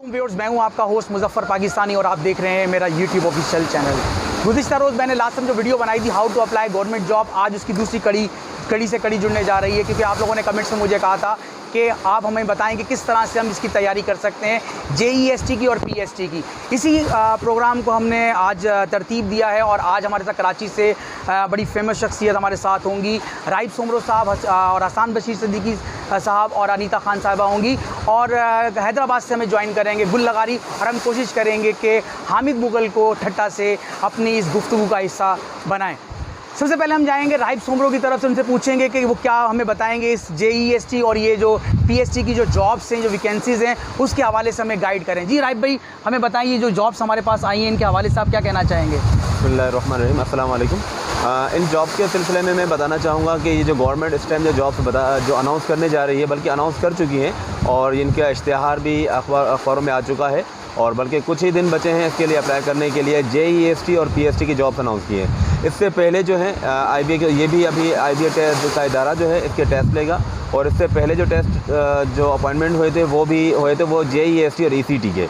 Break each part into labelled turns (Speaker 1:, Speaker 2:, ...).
Speaker 1: Viewers, मैं हूं आपका होस्ट मुजफ्फर पाकिस्तानी और आप देख रहे हैं मेरा यूट्यूब ऑफिशियल चैनल। गुज़िश्ता रोज़ मैंने लास्ट टाइम जो वीडियो बनाई थी how to apply government job, आज उसकी दूसरी कड़ी से कड़ी जुड़ने जा रही है, क्योंकि आप लोगों ने कमेंट्स में मुझे कहा था कि आप हमें बताएं कि किस तरह से हम इसकी तैयारी कर सकते हैं, JEST की और PST की। इसी प्रोग्राम को हमने आज तरतीब दिया है और आज हमारे साथ कराची से बड़ी फेमस शख्सियत हमारे साथ होंगी। राइब सोमरो साहब और हसन बशीर सिद्दीकी साहब और अनीता खान साहिबा होंगी, और हैदराबाद से हमें ज्वाइन करेंगे गुल लगारी, और हम कोशिश करेंगे कि हामिद मुगल को ठट्टा से अपनी इस गुफ्तगू का हिस्सा बनाएं। सबसे पहले हम जाएंगे राइब सोमरो की तरफ से, उनसे पूछेंगे कि वो क्या हमें बताएंगे इस JEST और ये जो PST की जो जॉब्स हैं, जो वैकेंसीज़ हैं, उसके हवाले से हमें गाइड करें। जी राइब भाई, हमें बताइए जो जॉब्स हमारे पास आई हैं इनके हवाले से आप क्या कहना चाहेंगे?
Speaker 2: बिस्मिल्लाहिर्रहमानिर्रहीम, अस्सलाम वालेकुम। इन जॉब के सिलसिले में मैं बताना चाहूँगा कि ये जो गवर्नमेंट इस टाइम जो जॉब्स जो अनाउंस करने जा रही है, बल्कि अनाउंस कर चुकी हैं और इनका इश्तिहार भी अखबारों में आ चुका है, और बल्कि कुछ ही दिन बचे हैं इसके लिए अप्लाई करने के लिए। JEST और PST की जॉब्स अनाउंस की हैं। इससे पहले जो है IBA ये भी अभी IBA टेस्ट का इदारा जो है इसके टेस्ट लेगा, और इससे पहले जो टेस्ट जो अपॉइंटमेंट हुए थे वो JEST और ECT के।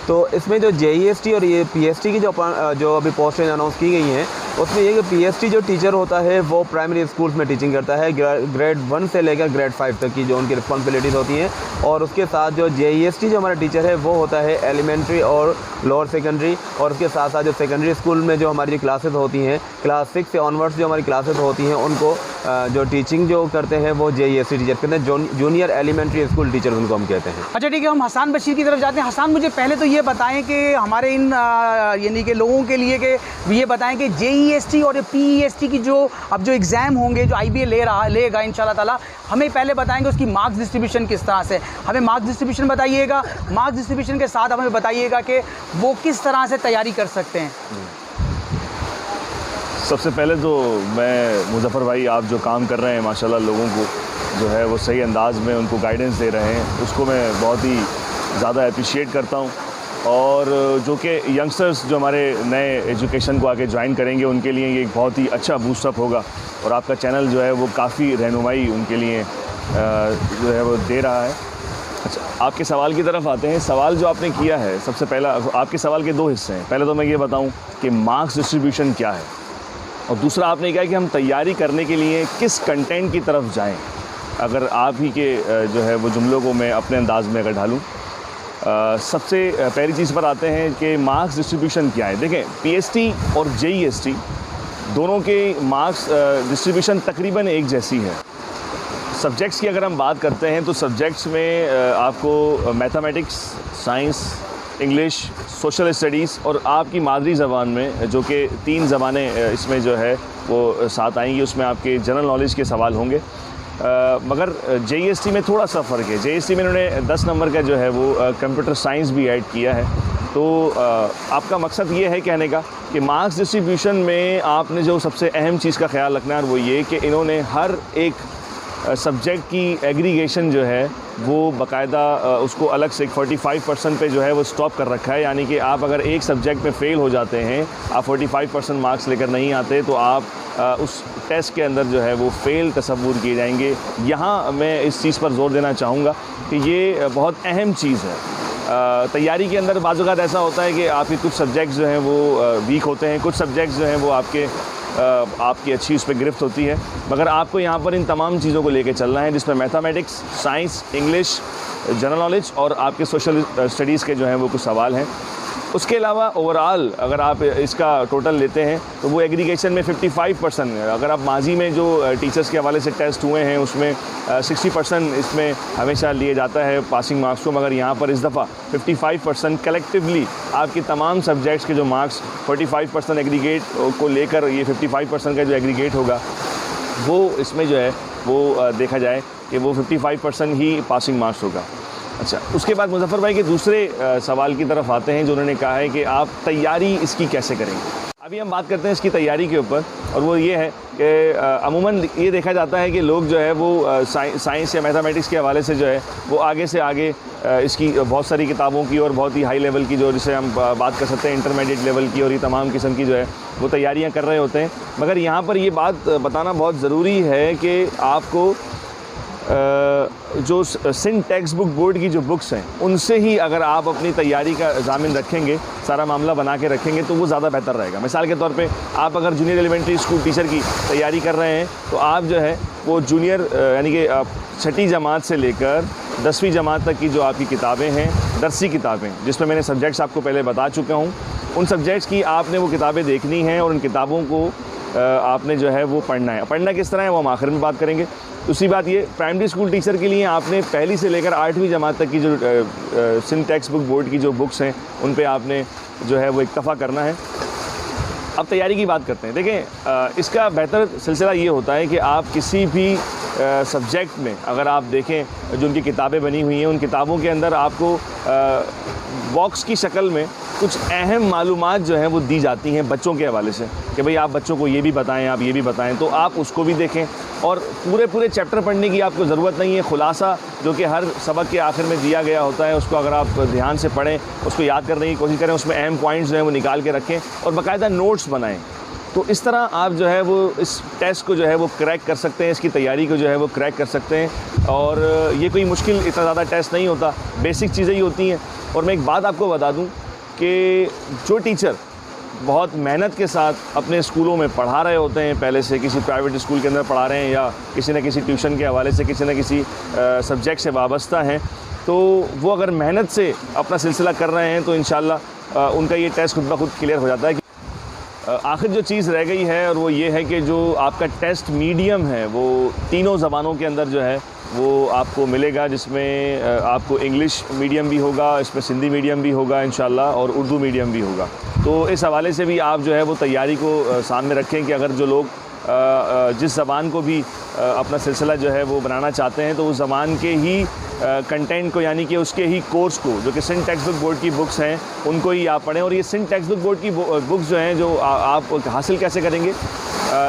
Speaker 2: तो इसमें जो JEST और ये PST की जो अभी पोस्टें अनाउंस की गई हैं, उसमें ये कि PST जो टीचर होता है वो प्राइमरी स्कूल्स में टीचिंग करता है, ग्रेड 1 से लेकर ग्रेड 5 तक की जो उनकी रिस्पॉन्सिबिलिटीज़ होती हैं। और उसके साथ जो JEST जो हमारा टीचर है वो होता है एलिमेंट्री और लोअर सेकेंडरी, और उसके साथ साथ जो सेकेंडरी स्कूल में जो हमारी क्लासेस होती हैं, क्लास 6 से ऑनवर्ड्स जो हमारी क्लासेस होती हैं, उनको जो टीचिंग जो करते हैं वो JEST टीचर कहते हैं, जूनियर एलिमेंट्री स्कूल टीचर उनको हम कहते हैं।
Speaker 1: अच्छा ठीक है, हम हसन बशीर की तरफ जाते हैं। हसन, मुझे पहले तो ये बताएं कि हमारे इन यानी कि लोगों के लिए कि ये बताएं कि JEST और PST की जो अब जो एग्ज़ाम होंगे, जो IBA लेगा इंशाल्लाह ताला, हमें पहले बताएंगे उसकी मार्क्स डिस्ट्रीब्यूशन किस तरह से। हमें मार्क्स डिस्ट्रीब्यूशन बताइएगा, मार्क्स डिस्ट्रीब्यूशन के साथ हमें बताइएगा कि वो किस तरह से तैयारी कर सकते हैं।
Speaker 3: सबसे पहले तो मैं मुजफ्फर भाई, आप जो काम कर रहे हैं माशाल्लाह, लोगों को जो है वो सही अंदाज़ में उनको गाइडेंस दे रहे हैं, उसको मैं बहुत ही ज़्यादा अप्रिशिएट करता हूँ। और जो कि यंगस्टर्स जो हमारे नए एजुकेशन को आके ज्वाइन करेंगे उनके लिए ये एक बहुत ही अच्छा बूस्टअप होगा, और आपका चैनल जो है वो काफ़ी रहनुमाई उनके लिए जो है वो दे रहा है। अच्छा, आपके सवाल की तरफ आते हैं। सवाल जो आपने किया है, सबसे पहला आपके सवाल के दो हिस्से हैं। पहले तो मैं ये बताऊं कि मार्क्स डिस्ट्रीब्यूशन क्या है, और दूसरा आपने कहा कि हम तैयारी करने के लिए किस कंटेंट की तरफ जाएं। अगर आप ही के जो है वो जुमलों को मैं अपने अंदाज़ में अगर ढालूँ, सबसे पहली चीज़ पर आते हैं कि मार्क्स डिस्ट्रीब्यूशन क्या है। देखें, PST और JEST दोनों के मार्क्स डिस्ट्रीब्यूशन तकरीबन एक जैसी है। सब्जेक्ट्स की अगर हम बात करते हैं तो सब्जेक्ट्स में आपको mathematics, science, English, social studies और आपकी मादरी ज़बान में जो कि 3 ज़बानें इसमें जो है वो साथ आएंगी, उसमें आपके जनरल नॉलेज के सवाल होंगे। मगर JEST में थोड़ा सा फ़र्क है। JEST में इन्होंने 10 नंबर का जो है वो कंप्यूटर साइंस भी ऐड किया है। तो आपका मकसद ये है कहने का कि मार्क्स डिस्ट्रीब्यूशन में आपने जो सबसे अहम चीज़ का ख्याल रखना है वो ये कि इन्होंने हर एक सब्जेक्ट की एग्रीगेशन जो है वो बाकायदा उसको अलग से 45% पे जो है वो स्टॉप कर रखा है। यानी कि आप अगर एक सब्जेक्ट में फ़ेल हो जाते हैं, आप 45% मार्क्स लेकर नहीं आते, तो आप उस टेस्ट के अंदर जो है वो फ़ेल तस्वूर किए जाएंगे। यहाँ मैं इस चीज़ पर जोर देना चाहूँगा कि ये बहुत अहम चीज़ है। तैयारी के अंदर बाज़ औक़ात ऐसा होता है कि आपके कुछ सब्जेक्ट्स जो हैं वो वीक होते हैं, कुछ सब्जेक्ट्स जो हैं वो आपकी अच्छी उस पर गिरफ्त होती है। मगर आपको यहाँ पर इन तमाम चीज़ों को लेके चलना है, जिसमें mathematics, science, English, general knowledge और आपके सोशल स्टडीज़ के जो हैं वो कुछ सवाल हैं। उसके अलावा ओवरऑल अगर आप इसका टोटल लेते हैं तो वो एग्रीगेशन में 55%। अगर आप माजी में जो टीचर्स के हवाले से टेस्ट हुए हैं उसमें 60% इसमें हमेशा लिए जाता है पासिंग मार्क्स को, मगर यहाँ पर इस दफ़ा 55% कलेक्टिवली आपके तमाम सब्जेक्ट्स के जो मार्क्स 45% एग्रीगेट को लेकर ये 55% का जो एग्रीगेट होगा वो इसमें जो है वो देखा जाए कि वो 55% ही पासिंग मार्क्स होगा। अच्छा, उसके बाद मुजफ्फर भाई के दूसरे सवाल की तरफ आते हैं, जो उन्होंने कहा है कि आप तैयारी इसकी कैसे करेंगे। अभी हम बात करते हैं इसकी तैयारी के ऊपर, और वो ये है कि अमूमन ये देखा जाता है कि लोग जो है वो साइंस या मैथमेटिक्स के हवाले से जो है वो आगे से आगे इसकी बहुत सारी किताबों की और बहुत ही हाई लेवल की जो जिसे हम बात कर सकते हैं इंटरमीडिएट लेवल की, और ये तमाम किस्म की जो है वो तैयारियां कर रहे होते हैं। मगर यहाँ पर ये बात बताना बहुत ज़रूरी है कि आपको जो सिंध टेक्स्ट बुक बोर्ड की जो बुक्स हैं उनसे ही अगर आप अपनी तैयारी का ज़ामिन रखेंगे, सारा मामला बना के रखेंगे तो वो ज़्यादा बेहतर रहेगा। मिसाल के तौर पे आप अगर जूनियर एलिमेंट्री स्कूल टीचर की तैयारी कर रहे हैं तो आप जो है वो जूनियर यानी कि छठी जमात से लेकर 10वीं जमात तक की जो आपकी किताबें हैं, दरसी किताबें, जिसमें मैंने सब्जेक्ट्स आपको पहले बता चुका हूँ, उन सब्जेक्ट्स की आपने वो किताबें देखनी हैं और उन किताबों को आपने जो है वो पढ़ना है। पढ़ना किस तरह है वो हम आखिर में बात करेंगे। दूसरी बात ये, प्राइमरी स्कूल टीचर के लिए आपने पहली से लेकर 8वीं जमात तक की जो सिंध टेक्स्ट बुक बोर्ड की जो बुक्स हैं उन पे आपने जो है वो इक्तफ़ा करना है। अब तैयारी की बात करते हैं। देखें, इसका बेहतर सिलसिला ये होता है कि आप किसी भी सब्जेक्ट में अगर आप देखें जो उनकी किताबें बनी हुई हैं, उन किताबों के अंदर आपको बॉक्स की शक्ल में कुछ अहम मालूमात जो हैं वो दी जाती हैं बच्चों के हवाले से कि भाई आप बच्चों को ये भी बताएं, आप ये भी बताएं, तो आप उसको भी देखें। और पूरे चैप्टर पढ़ने की आपको ज़रूरत नहीं है। खुलासा जो कि हर सबक के आखिर में दिया गया होता है, उसको अगर आप ध्यान से पढ़ें, उसको याद करने की कोशिश करें, उसमें अहम पॉइंट्स जो हैं वो निकाल के रखें और बाकायदा नोट्स बनाएं। तो इस तरह आप जो है वो इस टेस्ट को जो है वो क्रैक कर सकते हैं, इसकी तैयारी को जो है वो क्रैक कर सकते हैं। और ये कोई मुश्किल इतना ज़्यादा टेस्ट नहीं होता, बेसिक चीज़ें ही होती हैं। और मैं एक बात आपको बता दूं कि जो टीचर बहुत मेहनत के साथ अपने स्कूलों में पढ़ा रहे होते हैं, पहले से किसी प्राइवेट स्कूल के अंदर पढ़ा रहे हैं या किसी न किसी ट्यूशन के हवाले से किसी न किसी सब्जेक्ट से वाबस्ता हैं, तो वो अगर मेहनत से अपना सिलसिला कर रहे हैं तो इंशाल्लाह उनका ये टेस्ट खुद ब खुद क्लियर हो जाता है। आखिर जो चीज़ रह गई है और वो ये है कि जो आपका टेस्ट मीडियम है वो तीनों ज़बानों के अंदर जो है वो आपको मिलेगा, जिसमें आपको इंग्लिश मीडियम भी होगा, इसमें सिंधी मीडियम भी होगा इंशाल्लाह और उर्दू मीडियम भी होगा। तो इस हवाले से भी आप जो है वो तैयारी को सामने रखें कि अगर जो लोग जिस ज़बान को भी अपना सिलसिला जो है वो बनाना चाहते हैं तो उस ज़बान के ही कंटेंट को यानी कि उसके ही कोर्स को, जो कि सिंध टेक्स्ट बुक बोर्ड की बुक्स हैं, उनको ही आप पढ़ें। और ये सिंध टेक्स्ट बुक बोर्ड की बुक्स जो हैं जो आप हासिल कैसे करेंगे,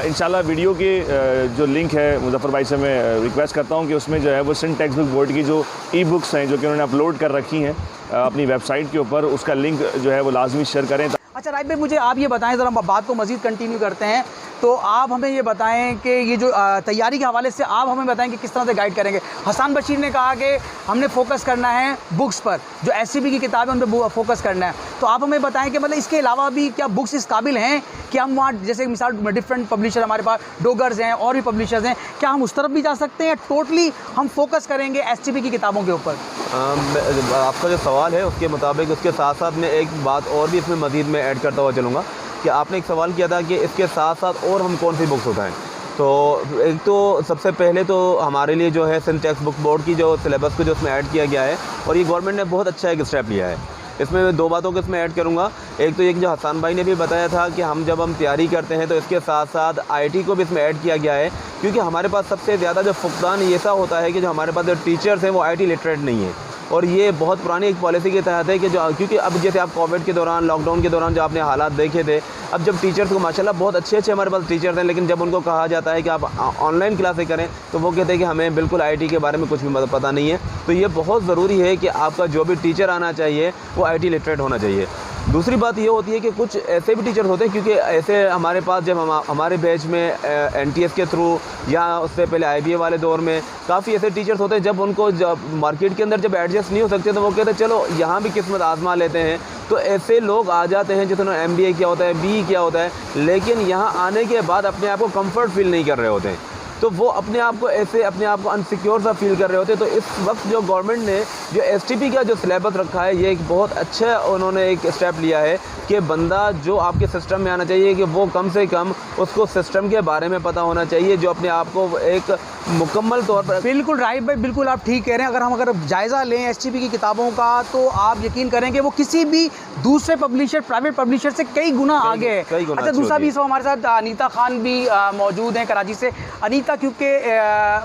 Speaker 3: इंशाल्लाह वीडियो के जो लिंक है मुज़फ़्फ़र भाई से मैं रिक्वेस्ट करता हूँ कि उसमें जो है वो सिंध टेक्स्ट बुक बोर्ड की जो ई बुक्स हैं जो कि उन्होंने अपलोड कर रखी हैं अपनी वेबसाइट के ऊपर, उसका लिंक जो है वो लाजमी शेयर करें।
Speaker 1: अच्छा राइट भाई, मुझे आप ये बताएं, ज़रा बात को मज़ीद कंटिन्यू करते हैं, तो आप हमें ये बताएं कि ये जो तैयारी के हवाले से आप हमें बताएं कि किस तरह से गाइड करेंगे। हसन बशीर ने कहा कि हमने फोकस करना है बुक्स पर, जो SCB की किताबें उन पर फोकस करना है, तो आप हमें बताएं कि मतलब इसके अलावा भी क्या बुक्स इस काबिल हैं कि हम वहाँ, जैसे मिसाल डिफरेंट पब्लिशर हमारे पास डोगर्स हैं और भी पब्लिशर्स हैं, क्या हम उस तरफ भी जा सकते हैं या टोटली हम फोकस करेंगे SCB की किताबों के ऊपर?
Speaker 2: आपका जो सवाल है उसके मुताबिक उसके साथ साथ मैं एक बात और भी इसमें मज़ीद में ऐड करता हुआ चलूँगा कि आपने एक सवाल किया था कि इसके साथ साथ और हम कौन सी बुक्स उठाएं। तो एक तो सबसे पहले तो हमारे लिए जो है सिंध टेक्स्ट बुक बोर्ड की जो सिलेबस को जो उसमें ऐड किया गया है, और ये गवर्नमेंट ने बहुत अच्छा एक स्टेप लिया है। इसमें मैं दो बातों को इसमें ऐड करूँगा। एक तो ये कि जो हसन भाई ने भी बताया था कि जब हम तैयारी करते हैं तो इसके साथ साथ IT को भी इसमें ऐड किया गया है, क्योंकि हमारे पास सबसे ज़्यादा जो फुकदान ये सा होता है कि जो हमारे पास जो टीचर्स हैं वो IT लिटरेट नहीं है। और ये बहुत पुरानी एक पॉलिसी के तहत है कि जो, क्योंकि अब जैसे आप कोविड के दौरान, लॉकडाउन के दौरान जो आपने हालात देखे थे, अब जब टीचर्स को माशाल्लाह बहुत अच्छे हमारे पास टीचर्स हैं, लेकिन जब उनको कहा जाता है कि आप ऑनलाइन क्लासें करें तो वो कहते हैं कि हमें बिल्कुल IT के बारे में कुछ भी पता नहीं है। तो ये बहुत ज़रूरी है कि आपका जो भी टीचर आना चाहिए वो IT लिटरेट होना चाहिए। दूसरी बात ये होती है कि कुछ ऐसे भी टीचर्स होते हैं, क्योंकि ऐसे हमारे पास जब हमारे बैच में NTS के थ्रू या उससे पहले IBA वाले दौर में काफ़ी ऐसे टीचर्स होते हैं, जब उनको जब मार्केट के अंदर जब एडजस्ट नहीं हो सकते तो वो कहते हैं चलो यहाँ भी किस्मत आजमा लेते हैं। तो ऐसे लोग आ जाते हैं जिन्होंने MBA किया होता है, BE किया होता है, लेकिन यहाँ आने के बाद अपने आप को कम्फर्ट फील नहीं कर रहे होते हैं, तो वो अपने आप को ऐसे अपने आप को अनसिक्योर सा फील कर रहे होते हैं। तो इस वक्त जो गवर्नमेंट ने जो STP का जो सिलेबस रखा है, ये एक बहुत अच्छा उन्होंने एक स्टेप लिया है कि बंदा जो आपके सिस्टम में आना चाहिए कि वो कम से कम उसको सिस्टम के बारे में पता होना चाहिए, जो अपने आप को एक मुकम्मल तौर पर।
Speaker 1: बिल्कुल राइट भाई, बिल्कुल आप ठीक कह रहे हैं। अगर जायज़ा लें STP की किताबों का तो आप यकीन करें कि वो किसी भी दूसरे पब्लिशर, प्राइवेट पब्लिशर से कई गुना आगे है। अच्छा, दूसरा भी हमारे साथ अनीता खान भी मौजूद हैं कराची से। अनीता क्योंकि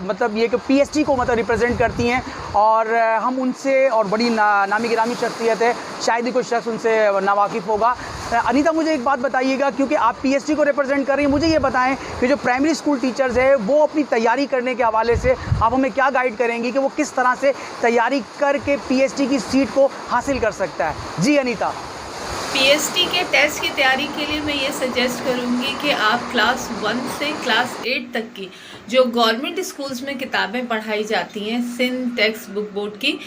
Speaker 1: मतलब ये कि PST को मतलब रिप्रेजेंट करती हैं और हम उनसे, और बड़ी नामी गिरामी शख्सियत है, शायद ही कोई शख्स उनसे नावाकिफ़ होगा। अनीता, मुझे एक बात बताइएगा, क्योंकि आप PST को रिप्रेजेंट कर रही हैं, मुझे ये बताएं कि जो प्राइमरी स्कूल टीचर्स है वो अपनी तैयारी करने के हवाले से आप हमें क्या गाइड करेंगी कि वो किस तरह से तैयारी करके PST की सीट को हासिल कर सकता है? जी अनीता।
Speaker 4: पीएसटी के टेस्ट की तैयारी के लिए मैं ये सजेस्ट करूँगी कि आप क्लास 1 से क्लास 8 तक की जो गवर्नमेंट स्कूल्स में किताबें पढ़ाई जाती हैं सिंध टेक्स्ट बुक बोर्ड की,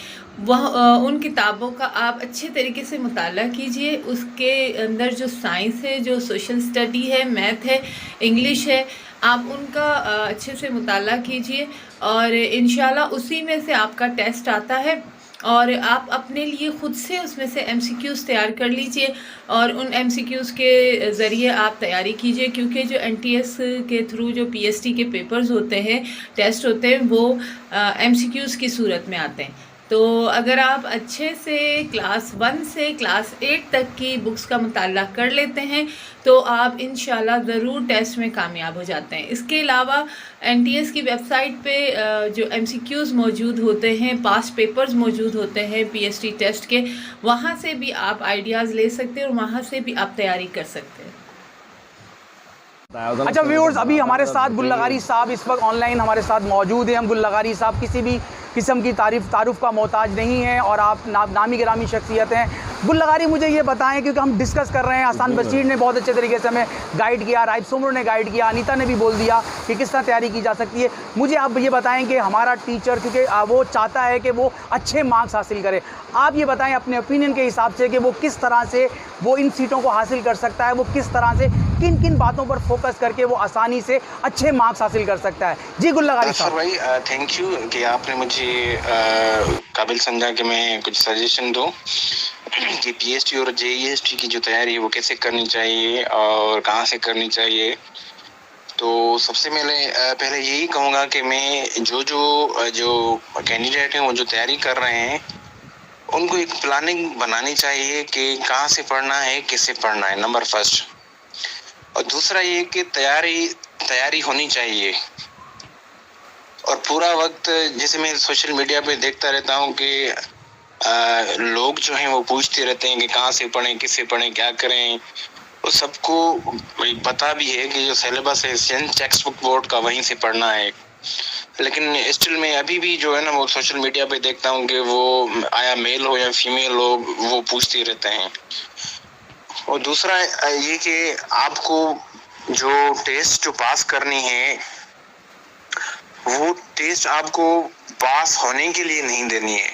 Speaker 4: वह उन किताबों का आप अच्छे तरीके से मुताला कीजिए। उसके अंदर जो साइंस है, जो सोशल स्टडी है, मैथ है, इंग्लिश है, आप उनका अच्छे से मुताला कीजिए और इंशाल्लाह उसी में से आपका टेस्ट आता है और आप अपने लिए ख़ुद से उसमें से MCQs तैयार कर लीजिए और उन MCQs के ज़रिए आप तैयारी कीजिए, क्योंकि जो NTS के थ्रू जो PST के पेपर्स होते हैं, टेस्ट होते हैं, वो MCQs की सूरत में आते हैं। तो अगर आप अच्छे से क्लास 1 से क्लास 8 तक की बुक्स का मुताला कर लेते हैं तो आप इंशाल्लाह ज़रूर टेस्ट में कामयाब हो जाते हैं। इसके अलावा NTS की वेबसाइट पे जो MCQs मौजूद होते हैं, पास्ट पेपर्स मौजूद होते हैं PST टेस्ट के, वहाँ से भी आप आइडियाज़ ले सकते हैं और वहाँ से भी आप तैयारी कर सकते हैं।
Speaker 1: अच्छा व्यूअर्स, अभी हमारे साथ गुल लगारी साहब इस वक्त ऑनलाइन हमारे साथ मौजूद हैं। हम गुल लगारी साहब किसी भी किस्म की तारुफ का मोहताज नहीं है और आप नामी गिरामी शख्सियत हैं। गुल लगारी, मुझे ये बताएं, क्योंकि हम डिस्कस कर रहे हैं, आसान बशीर ने बहुत अच्छे तरीके से हमें गाइड किया, राइब सुमर ने गाइड किया, अनीता ने भी बोल दिया कि किस तरह तैयारी की जा सकती है। मुझे आप ये बताएं कि हमारा टीचर, क्योंकि वो चाहता है कि वो अच्छे मार्क्स हासिल करे, आप ये बताएं अपने ओपिनियन के हिसाब से कि वो किस तरह से वो इन सीटों को हासिल कर सकता है, वो किस तरह से किन किन बातों पर फोकस करके वो आसानी से अच्छे मार्क्स हासिल कर सकता है। जी गुल लगारी साहब।
Speaker 5: भाई थैंक यू कि आपने मुझे काबिल समझा कि मैं कुछ सजेशन दूं कि PST और JEST की जो तैयारी है वो कैसे करनी चाहिए और कहाँ से करनी चाहिए। तो सबसे पहले यही कहूँगा कि मैं जो कैंडिडेट हैं वो जो तैयारी कर रहे हैं उनको एक प्लानिंग बनानी चाहिए कि कहाँ से पढ़ना है, कैसे पढ़ना है, नंबर फर्स्ट। और दूसरा ये कि तैयारी होनी चाहिए। और पूरा वक्त, जैसे मैं सोशल मीडिया पे देखता रहता हूँ कि लोग जो हैं वो पूछते रहते हैं कि कहाँ से पढ़ें, किससे पढ़ें, क्या करें। और सबको पता भी है कि जो सिलेबस है सिंध टेक्स्ट बुक बोर्ड का, वहीं से पढ़ना है। लेकिन स्टिल मैं अभी भी जो है ना वो सोशल मीडिया पे देखता हूँ कि वो आया मेल हो या फीमेल हो, वो पूछते रहते हैं। और दूसरा ये कि आपको जो टेस्ट जो पास करनी है वो टेस्ट आपको पास होने के लिए नहीं देनी है।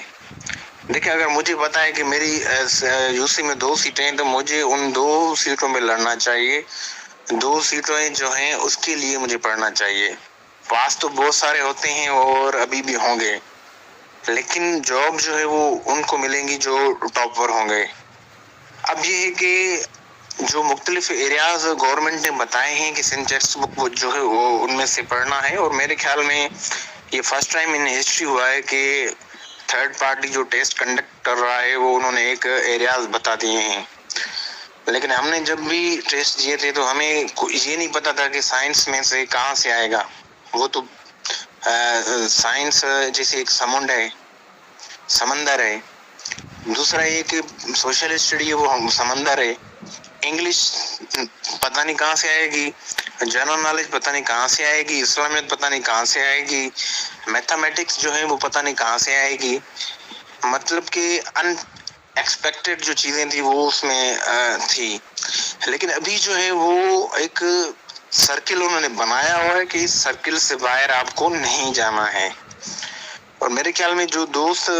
Speaker 5: देखिए, अगर मुझे पता है कि मेरी यूसी में 2 सीटें हैं तो मुझे उन 2 सीटों में लड़ना चाहिए। 2 सीटें जो हैं उसके लिए मुझे पढ़ना चाहिए। पास तो बहुत सारे होते हैं और अभी भी होंगे, लेकिन जॉब जो है वो उनको मिलेंगी जो टॉपर होंगे। अब ये है कि जो मुख्तलिफ एरियाज गवर्नमेंट ने बताए हैं कि सिंध टेक्स्ट बुक जो है वो उनमें से पढ़ना है। और मेरे ख्याल में ये फर्स्ट टाइम इन हिस्ट्री हुआ है कि थर्ड पार्टी जो टेस्ट कंडक्ट कर रहा है वो उन्होंने एक एरियाज बता दिए हैं। लेकिन हमने जब भी टेस्ट दिए थे तो हमें ये नहीं पता था कि साइंस में से कहाँ से आएगा। वो तो साइंस जैसे एक समंदर है। दूसरा ये कि सोशल स्टडी है वो समंदर है। इंग्लिश पता नहीं कहाँ से आएगी, जनरल नॉलेज पता नहीं कहाँ से आएगी, इस्लामियत पता नहीं कहाँ से आएगी, मैथमेटिक्स जो है वो पता नहीं कहाँ से आएगी। मतलब कि अनएक्सपेक्टेड जो चीज़ें थी वो उसमें थी। लेकिन अभी जो है वो एक सर्किल उन्होंने बनाया हुआ है कि इस सर्किल से बाहर आपको नहीं जाना है। और मेरे ख्याल में जो दोस्त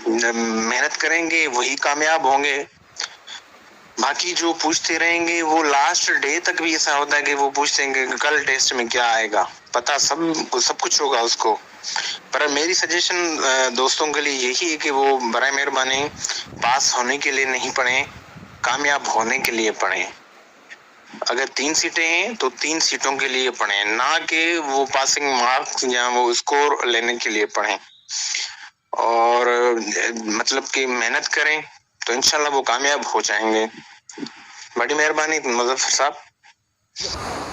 Speaker 5: मेहनत करेंगे वही कामयाब होंगे। बाकी जो पूछते रहेंगे वो लास्ट डे तक भी ऐसा होता है कि वो पूछते हैं कि कल टेस्ट में क्या आएगा, पता सब कुछ होगा उसको। पर मेरी सजेशन दोस्तों के लिए यही है कि वो बराए मेहरबानी पास होने के लिए नहीं पढ़ें, कामयाब होने के लिए पढ़ें। अगर 3 सीटें हैं तो 3 सीटों के लिए पढ़ें, ना कि वो पासिंग मार्क्स या वो स्कोर लेने के लिए पढ़ें। और मतलब कि मेहनत करें तो इंशाल्लाह वो कामयाब हो जाएंगे। बड़ी मेहरबानी मुज़फ़्फ़र साहब।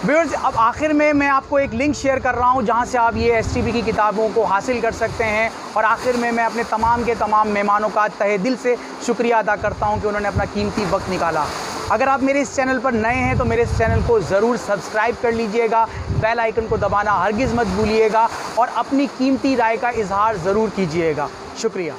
Speaker 1: व्यूअर्स, अब आखिर में मैं आपको एक लिंक शेयर कर रहा हूं जहां से आप ये STB की किताबों को हासिल कर सकते हैं। और आखिर में मैं अपने तमाम के तमाम मेहमानों का तहे दिल से शुक्रिया अदा करता हूं कि उन्होंने अपना कीमती वक्त निकाला। अगर आप मेरे इस चैनल पर नए हैं तो मेरे इस चैनल को ज़रूर सब्सक्राइब कर लीजिएगा, बेल आइकन को दबाना हरगिज़ मत भूलिएगा और अपनी कीमती राय का इजहार ज़रूर कीजिएगा। शुक्रिया।